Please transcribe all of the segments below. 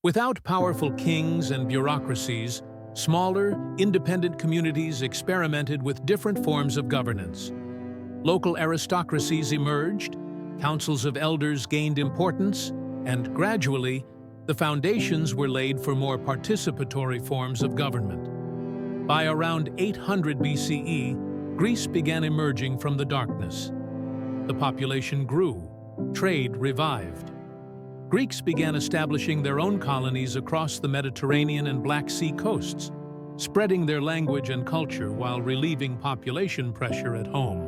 Without powerful kings and bureaucracies, smaller, independent communities experimented with different forms of governance. Local aristocracies emerged, councils of elders gained importance, and gradually, the foundations were laid for more participatory forms of government. By around 800 BCE, Greece began emerging from the darkness. The population grew, trade revived. Greeks began establishing their own colonies across the Mediterranean and Black Sea coasts, spreading their language and culture while relieving population pressure at home.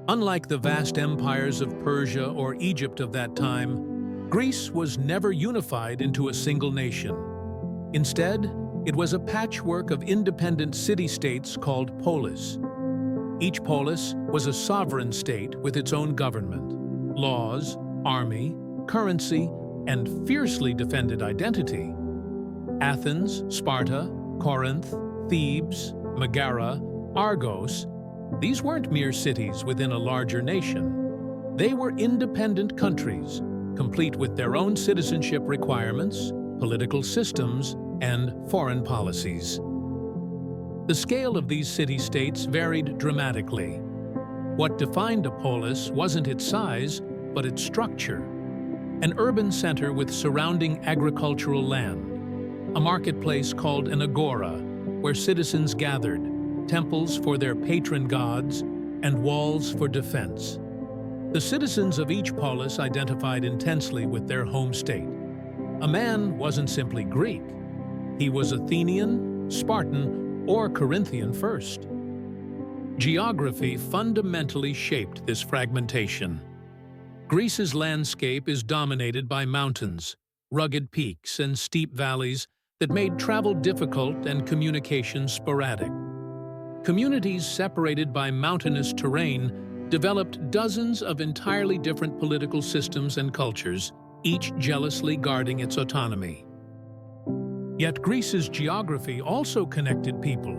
Unlike the vast empires of Persia or Egypt of that time, Greece was never unified into a single nation. Instead, it was a patchwork of independent city-states called poleis. Each polis was a sovereign state with its own government, laws, army, currency, and fiercely defended identity. Athens, Sparta, Corinth, Thebes, Megara, Argos, these weren't mere cities within a larger nation. They were independent countries, complete with their own citizenship requirements, political systems, and foreign policies. The scale of these city-states varied dramatically. What defined a polis wasn't its size, but its structure. An urban center with surrounding agricultural land, a marketplace called an agora, where citizens gathered, temples for their patron gods, and walls for defense. The citizens of each polis identified intensely with their home state. A man wasn't simply Greek. He was Athenian, Spartan, or Corinthian first. Geography fundamentally shaped this fragmentation. Greece's landscape is dominated by mountains, rugged peaks, and steep valleys that made travel difficult and communication sporadic. Communities separated by mountainous terrain developed dozens of entirely different political systems and cultures, each jealously guarding its autonomy. Yet Greece's geography also connected people.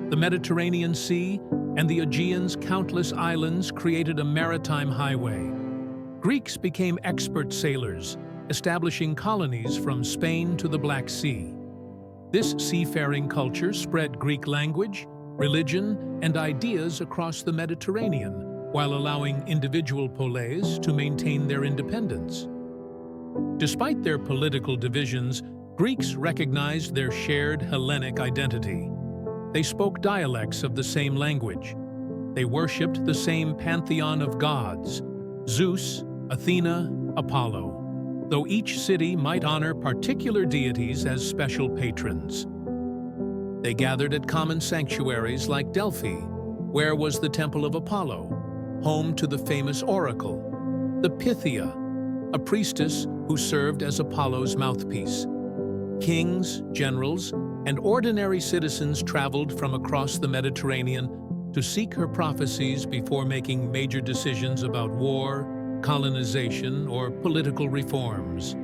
The Mediterranean Sea and the Aegean's countless islands created a maritime highway. Greeks became expert sailors, establishing colonies from Spain to the Black Sea. This seafaring culture spread Greek language, religion, and ideas across the Mediterranean, while allowing individual poleis to maintain their independence. Despite their political divisions, Greeks recognized their shared Hellenic identity. They spoke dialects of the same language. They worshipped the same pantheon of gods, Zeus, Athena, Apollo, though each city might honor particular deities as special patrons. They gathered at common sanctuaries like Delphi, where was the Temple of Apollo, home to the famous oracle, the Pythia, a priestess who served as Apollo's mouthpiece. Kings, generals, and ordinary citizens traveled from across the Mediterranean to seek her prophecies before making major decisions about war, colonization, or political reforms.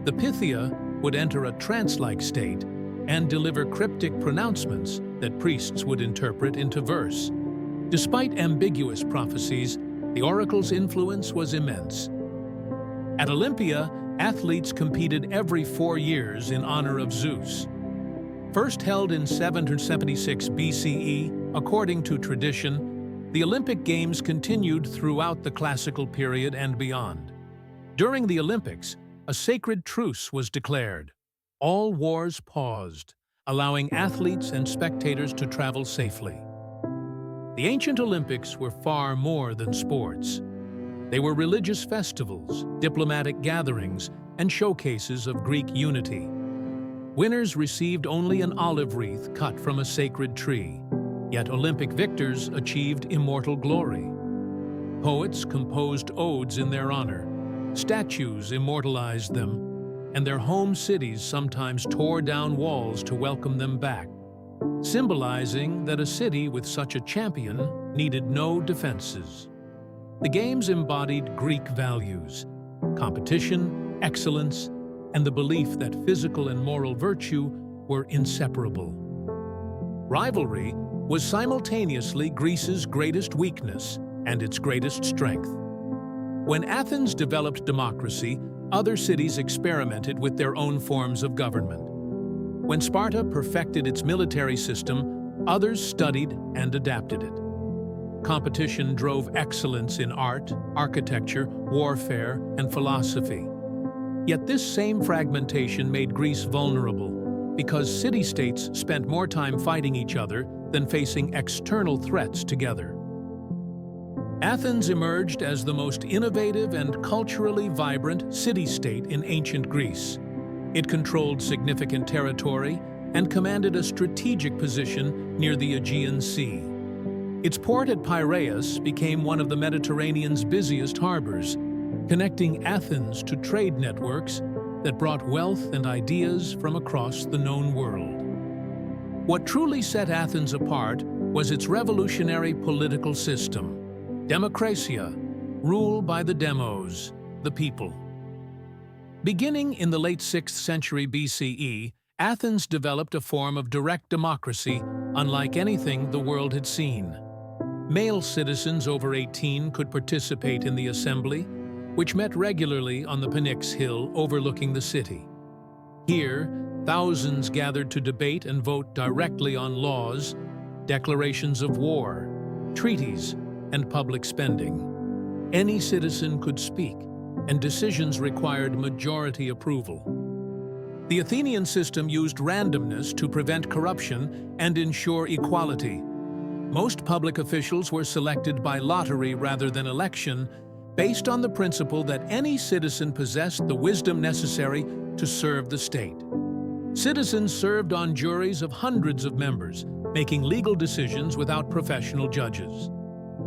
The Pythia would enter a trance-like state and deliver cryptic pronouncements that priests would interpret into verse. Despite ambiguous prophecies, the oracle's influence was immense. At Olympia, athletes competed every 4 years in honor of Zeus. First held in 776 BCE, according to tradition, the Olympic Games continued throughout the classical period and beyond. During the Olympics, a sacred truce was declared. All wars paused, allowing athletes and spectators to travel safely. The ancient Olympics were far more than sports. They were religious festivals, diplomatic gatherings, and showcases of Greek unity. Winners received only an olive wreath cut from a sacred tree, yet Olympic victors achieved immortal glory. Poets composed odes in their honor, statues immortalized them, and their home cities sometimes tore down walls to welcome them back, symbolizing that a city with such a champion needed no defenses. The Games embodied Greek values: competition, excellence, and the belief that physical and moral virtue were inseparable. Rivalry was simultaneously Greece's greatest weakness and its greatest strength. When Athens developed democracy, other cities experimented with their own forms of government. When Sparta perfected its military system, others studied and adapted it. Competition drove excellence in art, architecture, warfare, and philosophy. Yet this same fragmentation made Greece vulnerable because city-states spent more time fighting each other than facing external threats together. Athens emerged as the most innovative and culturally vibrant city-state in ancient Greece. It controlled significant territory and commanded a strategic position near the Aegean Sea. Its port at Piraeus became one of the Mediterranean's busiest harbors, connecting Athens to trade networks that brought wealth and ideas from across the known world. What truly set Athens apart was its revolutionary political system, democracia, rule by the demos, the people. Beginning in the late 6th century BCE, Athens developed a form of direct democracy unlike anything the world had seen. Male citizens over 18 could participate in the assembly, which met regularly on the Pnyx Hill overlooking the city. Here, thousands gathered to debate and vote directly on laws, declarations of war, treaties, and public spending. Any citizen could speak, and decisions required majority approval. The Athenian system used randomness to prevent corruption and ensure equality. Most public officials were selected by lottery rather than election, based on the principle that any citizen possessed the wisdom necessary to serve the state. Citizens served on juries of hundreds of members, making legal decisions without professional judges.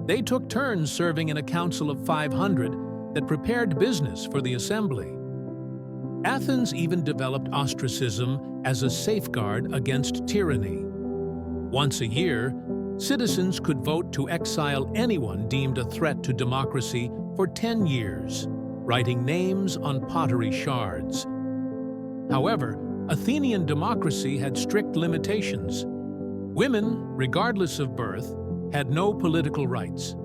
They took turns serving in a council of 500 that prepared business for the assembly. Athens even developed ostracism as a safeguard against tyranny. Once a year, citizens could vote to exile anyone deemed a threat to democracy for 10 years, writing names on pottery shards. However, Athenian democracy had strict limitations. Women, regardless of birth, had no political rights.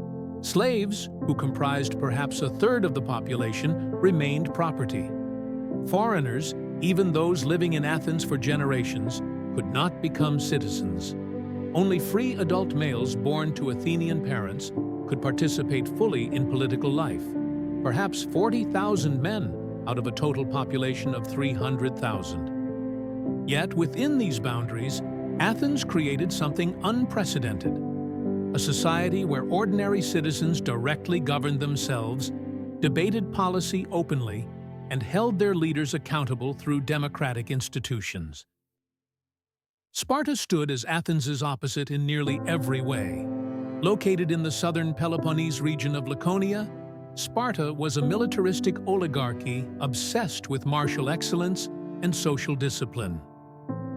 Slaves, who comprised perhaps a third of the population, remained property. Foreigners, even those living in Athens for generations, could not become citizens. Only free adult males born to Athenian parents could participate fully in political life, perhaps 40,000 men out of a total population of 300,000. Yet within these boundaries, Athens created something unprecedented. A society where ordinary citizens directly governed themselves, debated policy openly, and held their leaders accountable through democratic institutions. Sparta stood as Athens's opposite in nearly every way. Located in the southern Peloponnese region of Laconia, Sparta was a militaristic oligarchy obsessed with martial excellence and social discipline.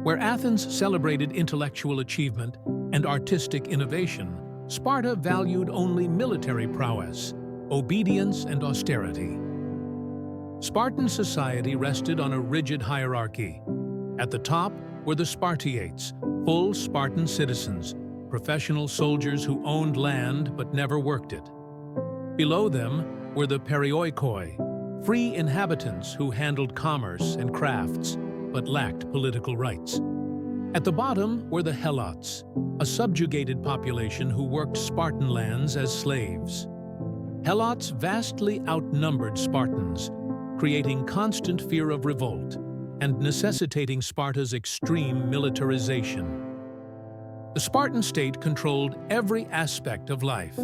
Where Athens celebrated intellectual achievement and artistic innovation, Sparta valued only military prowess, obedience, and austerity. Spartan society rested on a rigid hierarchy. At the top were the Spartiates, full Spartan citizens, professional soldiers who owned land but never worked it. Below them were the Perioikoi, free inhabitants who handled commerce and crafts but lacked political rights. At the bottom were the Helots, a subjugated population who worked Spartan lands as slaves. Helots vastly outnumbered Spartans, creating constant fear of revolt and necessitating Sparta's extreme militarization. The Spartan state controlled every aspect of life.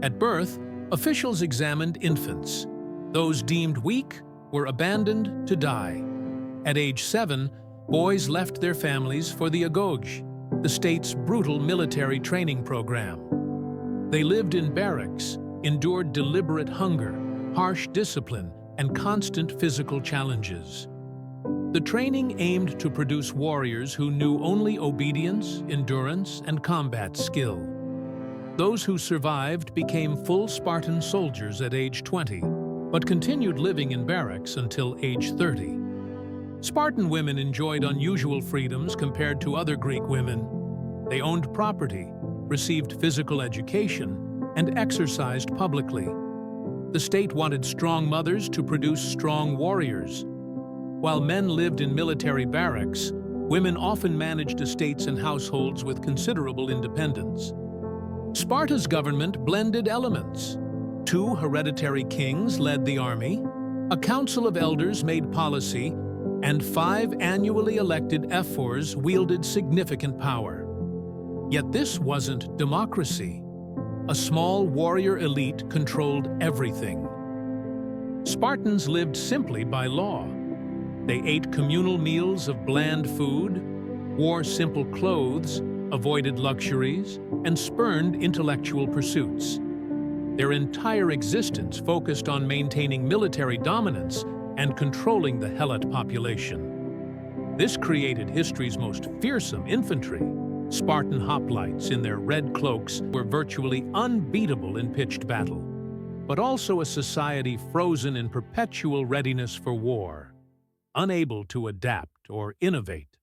At birth, officials examined infants. Those deemed weak were abandoned to die. At age 7, boys left their families for the agoge, the state's brutal military training program. They lived in barracks, endured deliberate hunger, harsh discipline, and constant physical challenges. The training aimed to produce warriors who knew only obedience, endurance, and combat skill. Those who survived became full Spartan soldiers at age 20, but continued living in barracks until age 30. Spartan women enjoyed unusual freedoms compared to other Greek women. They owned property, received physical education, and exercised publicly. The state wanted strong mothers to produce strong warriors. While men lived in military barracks, women often managed estates and households with considerable independence. Sparta's government blended elements. 2 hereditary kings led the army, a council of elders made policy, and 5 annually elected ephors wielded significant power. Yet this wasn't democracy. A small warrior elite controlled everything. Spartans lived simply by law. They ate communal meals of bland food, wore simple clothes, avoided luxuries, and spurned intellectual pursuits. Their entire existence focused on maintaining military dominance and controlling the Helot population. This created history's most fearsome infantry. Spartan hoplites in their red cloaks were virtually unbeatable in pitched battle, but also a society frozen in perpetual readiness for war, unable to adapt or innovate.